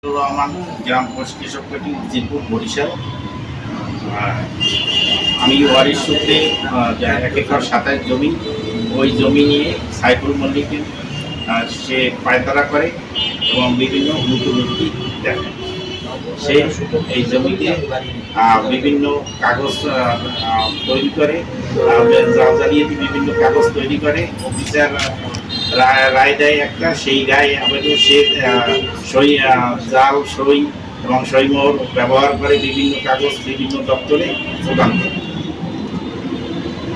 রহমান, গ্রাম post কৃষক party জিরপুর, Barishal. আমি ওয়ারিশ সূত্রে 1 একর 27 জমি, ওই জমি নিয়ে সাইফুল মল্লিক সে পায়তারা করে এবং বিভিন্ন হুমকি দেখে। সে এই জমিতে বিভিন্ন কাগজ তৈরি করে, জালিয়াতি বিভিন্ন কাগজ তৈরি করে। অফিসার রায় দেয় একটা, সেই রায় আবেদন সে জাল সই এবং সইমোহর ব্যবহার করে বিভিন্ন কাগজ বিভিন্ন দপ্তরে প্রদান করে।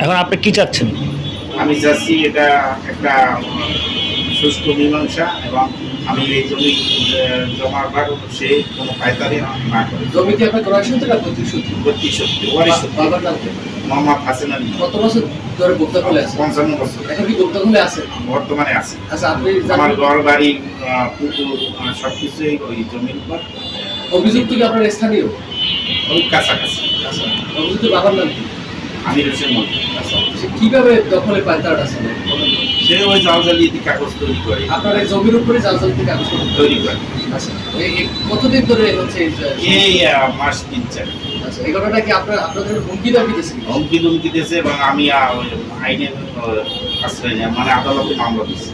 এখন আপনি কি চাচ্ছেন? আমি চাচ্ছি এটা একটা সুষ্ঠু মীমাংসা এবং আমি এই জমি জমার ভাগ সে কোনো পায়তারি না করে। জমি কি আপনার ক্রয় সূত্রে না প্রতি সূত্রে? বাবার নাম কি? মোহাম্মদ হাসান আলী। কত বছর ধরে ভোক্তা খুলে আছে? 55 বছর। এখন কি ভোক্তা খুলে আছে? বর্তমানে আছে। আচ্ছা, আপনি আমার ঘর বাড়ি পুকুর সবকিছুই ওই জমির উপর। অভিযুক্ত কি আপনার স্থানীয়? ওই কাছাকাছি। আচ্ছা, অভিযুক্ত বাবার নাম কি? আমির হোসেন মল্লিক। আচ্ছা, সে কিভাবে দখলে পায় তার আছে? সে ওই জালজালিয়াতি কাগজ তৈরি করে। আপনার এই জমির উপরে জালজালিয়াতি কাগজ তৈরি করে। আচ্ছা, কতদিন ধরে হচ্ছে এই মাস 3-4। আচ্ছা, এই ঘটনাটা কি আপনাদের হুমকি দাবি দিয়েছে? হুমকি দুমকি দিয়েছে এবং আমি আইনের আশ্রয় নেই, মানে আদালতে মামলা দিচ্ছি।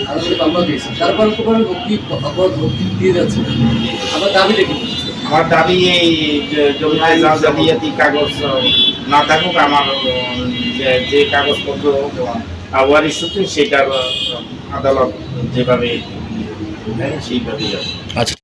আদালতে মামলা দিয়েছে, তারপর তোমার হুমকি অপরাধ হুমকি দিয়ে যাচ্ছে। আপনার দাবি দেখি। আমার দাবি এই জমিতে জালিয়াতি কাগজ না থাকুক, আমার যে কাগজপত্র ওয়ারিশ সূত্রে সেটার আদালত যেভাবে সেইভাবেই আছে। আচ্ছা।